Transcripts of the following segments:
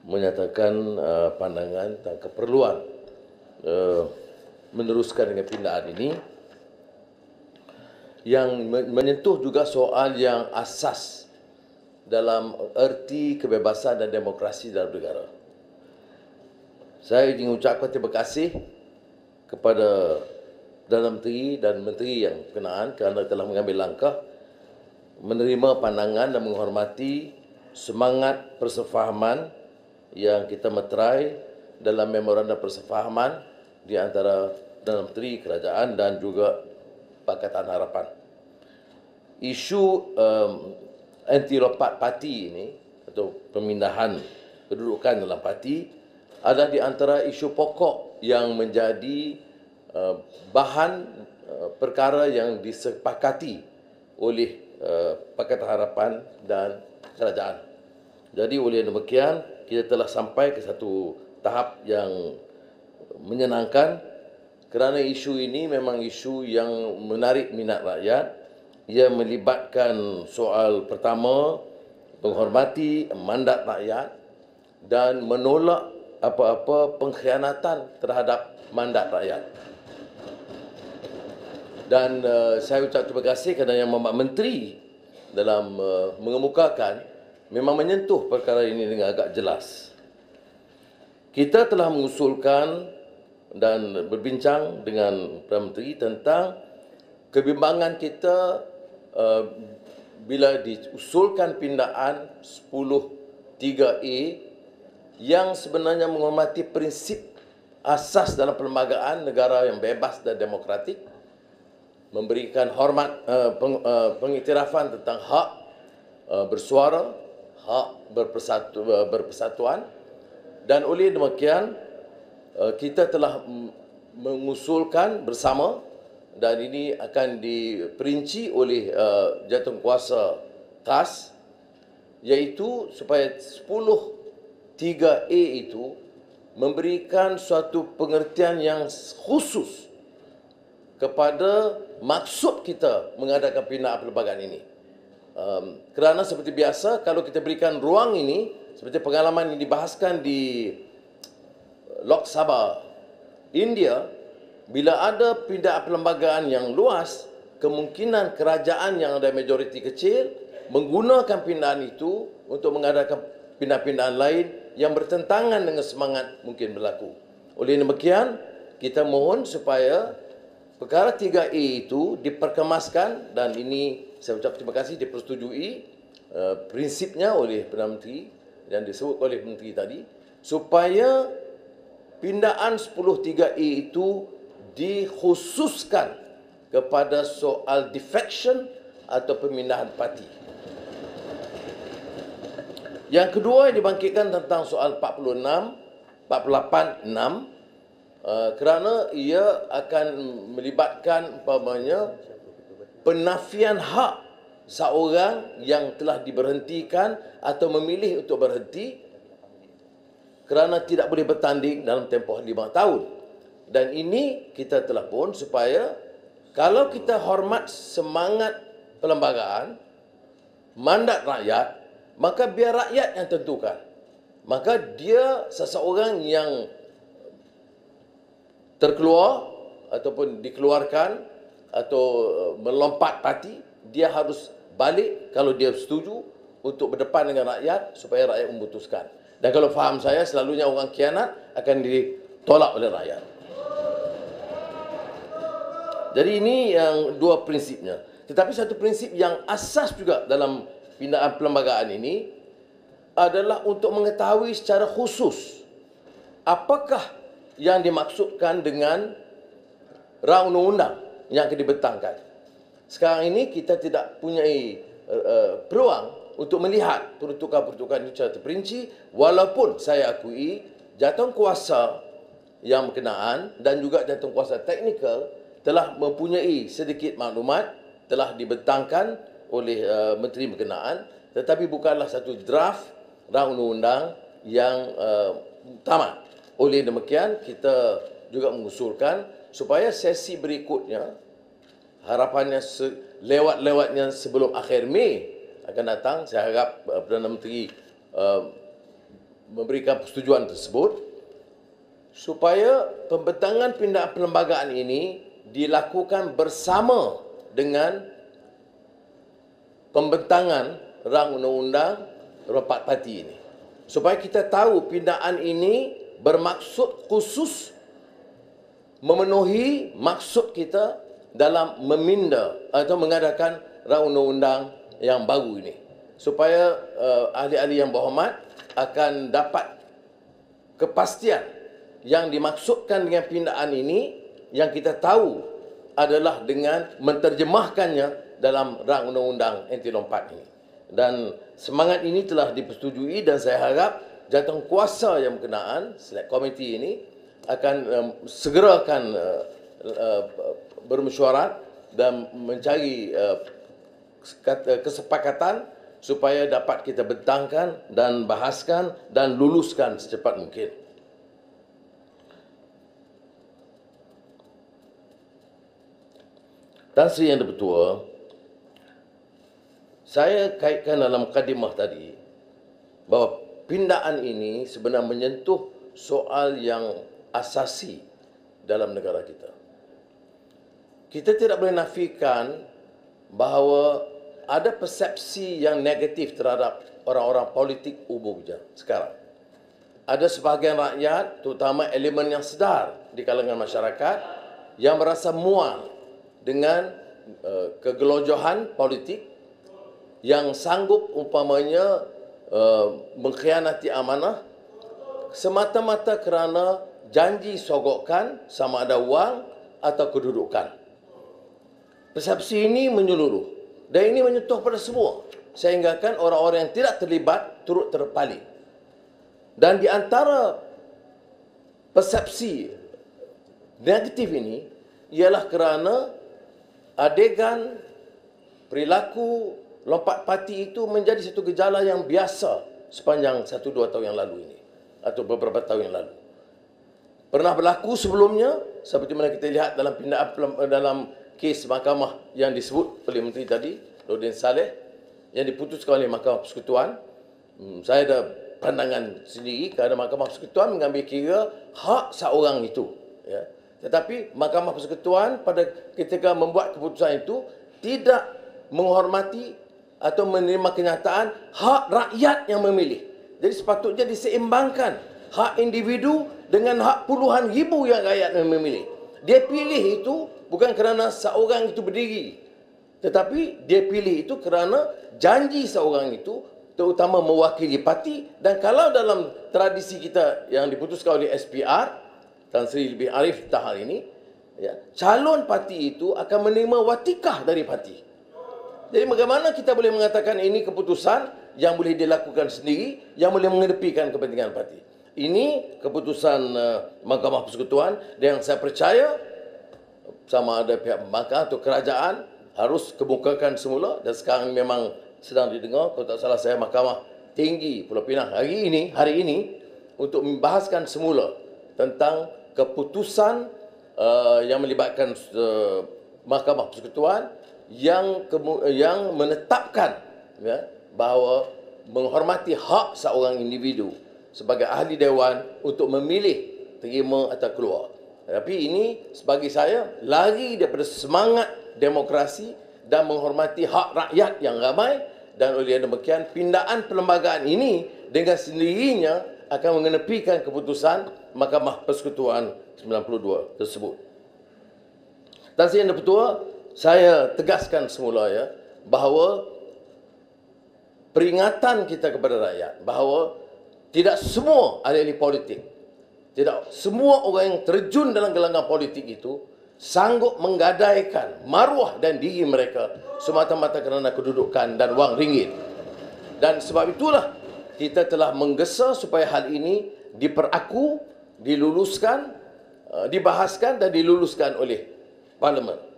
menyatakan pandangan tentang keperluan meneruskan dengan pindahan ini yang menyentuh juga soal yang asas dalam erti kebebasan dan demokrasi dalam negara. Saya ingin ucapkan terima kasih kepada Perdana Menteri dan Menteri yang berkenaan kerana telah mengambil langkah menerima pandangan dan menghormati semangat persefahaman yang kita meterai dalam memorandum persefahaman di antara Perdana Menteri, Kerajaan dan juga Pakatan Harapan. Isu anti-lompat parti ini atau pemindahan kedudukan dalam parti adalah di antara isu pokok yang menjadi bahan perkara yang disepakati oleh Pakatan Harapan dan Kerajaan. Jadi oleh demikian kita telah sampai ke satu tahap yang menyenangkan kerana isu ini memang isu yang menarik minat rakyat. Ia melibatkan soal pertama menghormati mandat rakyat dan menolak apa-apa pengkhianatan terhadap mandat rakyat. Dan saya ucap terima kasih kerana yang Menteri dalam mengemukakan memang menyentuh perkara ini dengan agak jelas. Kita telah mengusulkan dan berbincang dengan Perdana Menteri tentang kebimbangan kita bila diusulkan pindaan 10(3)A yang sebenarnya menghormati prinsip asas dalam perlembagaan negara yang bebas dan demokratik, memberikan hormat pengiktirafan tentang hak bersuara, hak berpersatuan, dan oleh demikian kita telah mengusulkan bersama dan ini akan diperinci oleh jawatankuasa khas, iaitu supaya 10(3)A itu memberikan suatu pengertian yang khusus kepada maksud kita mengadakan pindahan perlembagaan ini. Kerana seperti biasa, kalau kita berikan ruang ini, seperti pengalaman yang dibahaskan di Lok Sabha, India, bila ada pindahan perlembagaan yang luas, kemungkinan kerajaan yang ada majoriti kecil menggunakan pindahan itu untuk mengadakan pindahan-pindahan lain yang bertentangan dengan semangat mungkin berlaku. Oleh demikian, kita mohon supaya perkara 3A itu diperkemaskan dan ini saya ucap terima kasih dipersetujui prinsipnya oleh Perdana Menteri dan disebut oleh Menteri tadi supaya pindaan 10(3)A itu dikhususkan kepada soal defection atau pemindahan parti. Yang kedua yang dibangkitkan tentang soal 48(6) kerana ia akan melibatkan umpamanya penafian hak seorang yang telah diberhentikan atau memilih untuk berhenti kerana tidak boleh bertanding dalam tempoh 5 tahun. Dan ini kita telah pun supaya kalau kita hormat semangat perlembagaan, mandat rakyat, maka biar rakyat yang tentukan. Maka dia seseorang yang terkeluar ataupun dikeluarkan atau melompat parti, dia harus balik kalau dia setuju untuk berdepan dengan rakyat supaya rakyat memutuskan. Dan kalau faham saya, selalunya orang khianat akan ditolak oleh rakyat. Jadi ini yang dua prinsipnya. Tetapi satu prinsip yang asas juga dalam pindahan perlembagaan ini adalah untuk mengetahui secara khusus apakah yang dimaksudkan dengan rang undang-undang yang akan dibentangkan. Sekarang ini kita tidak punya peluang untuk melihat peruntukan-peruntukan itu secara terperinci, walaupun saya akui jawatankuasa yang berkenaan dan juga jawatankuasa teknikal telah mempunyai sedikit maklumat, telah dibentangkan oleh menteri berkenaan, tetapi bukanlah satu draft rang undang-undang yang tamat. Oleh demikian, kita juga mengusulkan supaya sesi berikutnya, harapannya lewat-lewatnya sebelum akhir Mei akan datang, saya harap Perdana Menteri memberikan persetujuan tersebut supaya pembentangan pindaan perlembagaan ini dilakukan bersama dengan pembentangan rang undang-undang rompak parti ini. Supaya kita tahu pindaan ini bermaksud khusus memenuhi maksud kita dalam meminda atau mengadakan rang undang-undang yang baru ini. Supaya ahli-ahli yang berhormat akan dapat kepastian yang dimaksudkan dengan pindaan ini yang kita tahu adalah dengan menterjemahkannya dalam rang undang-undang anti lompat ini. Dan semangat ini telah dipersetujui dan saya harap jawatankuasa yang berkenaan, select committee ini, akan segera bermesyuarat dan mencari kesepakatan supaya dapat kita bentangkan dan bahaskan dan luluskan secepat mungkin. Tan Sri Yang Dipertua, saya kaitkan dalam mukadimah tadi bahawa pindaan ini sebenarnya menyentuh soal yang asasi dalam negara kita. Kita tidak boleh nafikan bahawa ada persepsi yang negatif terhadap orang-orang politik Ubuja sekarang. Ada sebahagian rakyat, terutama elemen yang sedar di kalangan masyarakat, yang merasa mual dengan kegelojohan politik yang sanggup umpamanya mengkhianati amanah semata-mata kerana janji sogokan sama ada wang atau kedudukan. Persepsi ini menyeluruh dan ini menyentuh pada semua sehinggakan orang-orang yang tidak terlibat turut terpalit. Dan di antara persepsi negatif ini ialah kerana adegan perilaku lompat parti itu menjadi satu gejala yang biasa sepanjang 1-2 tahun yang lalu ini atau beberapa tahun yang lalu. Pernah berlaku sebelumnya seperti mana kita lihat dalam pindaan dalam kes mahkamah yang disebut oleh Menteri tadi, Nordin Saleh, yang diputuskan oleh Mahkamah Persekutuan. Saya ada pandangan sendiri kerana Mahkamah Persekutuan mengambil kira hak seorang itu, ya. Tetapi Mahkamah Persekutuan pada ketika membuat keputusan itu tidak menghormati atau menerima kenyataan hak rakyat yang memilih. Jadi sepatutnya diseimbangkan hak individu dengan hak puluhan ribu yang rakyat yang memilih. Dia pilih itu bukan kerana seorang itu berdiri, tetapi dia pilih itu kerana janji seorang itu terutama mewakili parti. Dan kalau dalam tradisi kita yang diputuskan oleh SPR, Tan Sri lebih arif tentang hal ini, ya, calon parti itu akan menerima watikah dari parti. Jadi bagaimana kita boleh mengatakan ini keputusan yang boleh dilakukan sendiri, yang boleh mengedepikan kepentingan parti. Ini keputusan Mahkamah Persekutuan dan yang saya percaya sama ada pihak pembangkang atau kerajaan harus kemukakan semula dan sekarang memang sedang didengar. Kalau tak salah saya Mahkamah Tinggi Pulau Pinang hari ini untuk membahaskan semula tentang keputusan yang melibatkan Mahkamah Persekutuan yang menetapkan, ya, bahawa menghormati hak seorang individu sebagai ahli dewan untuk memilih terima atau keluar. Tapi ini bagi saya lari daripada semangat demokrasi dan menghormati hak rakyat yang ramai, dan oleh demikian pindaan perlembagaan ini dengan sendirinya akan mengenepikan keputusan Mahkamah Persekutuan 92 tersebut. Tan Sri Yang Dipertua, saya tegaskan semula, ya, bahawa peringatan kita kepada rakyat bahawa tidak semua ahli-ahli politik, tidak semua orang yang terjun dalam gelanggang politik itu sanggup menggadaikan maruah dan diri mereka semata-mata kerana kedudukan dan wang ringgit. Dan sebab itulah kita telah menggesa supaya hal ini diperaku, diluluskan, dibahaskan dan diluluskan oleh Parlimen.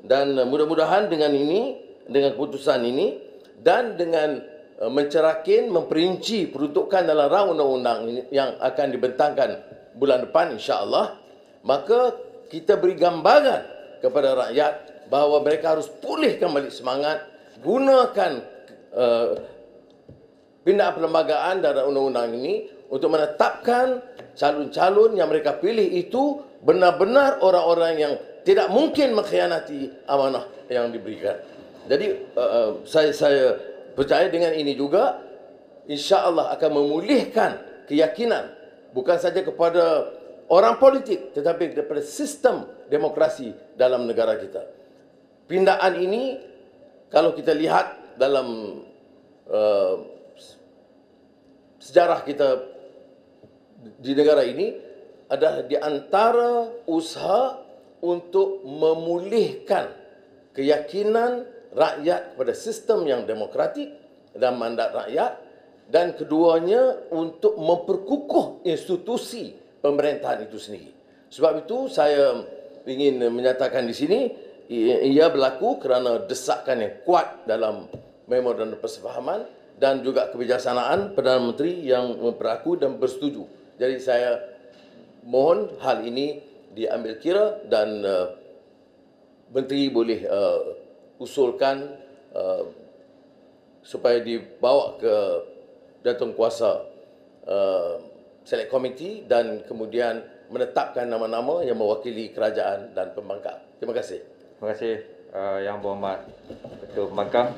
Dan mudah-mudahan dengan ini, dengan keputusan ini dan dengan mencerakin, memperinci peruntukan dalam rang undang-undang yang akan dibentangkan bulan depan insya-Allah, maka kita beri gambaran kepada rakyat bahawa mereka harus pulihkan balik semangat, gunakan pindaan perlembagaan dan undang-undang ini untuk menetapkan calon-calon yang mereka pilih itu benar-benar orang-orang yang tidak mungkin mengkhianati amanah yang diberikan. Jadi saya percaya dengan ini juga insya-Allah akan memulihkan keyakinan bukan saja kepada orang politik tetapi kepada sistem demokrasi dalam negara kita. Pindaan ini kalau kita lihat dalam sejarah kita di negara ini adalah di antara usaha untuk memulihkan keyakinan rakyat kepada sistem yang demokratik dan mandat rakyat, dan keduanya untuk memperkukuh institusi pemerintahan itu sendiri. Sebab itu saya ingin menyatakan di sini ia berlaku kerana desakan yang kuat dalam memorandum persefahaman dan juga kebijaksanaan Perdana Menteri yang memperaku dan bersetuju. Jadi saya mohon hal ini diambil kira dan Menteri boleh usulkan supaya dibawa ke Jawatankuasa Select Committee dan kemudian menetapkan nama-nama yang mewakili kerajaan dan pembangkang. Terima kasih. Terima kasih Yang Berhormat Ketua Pembangkang.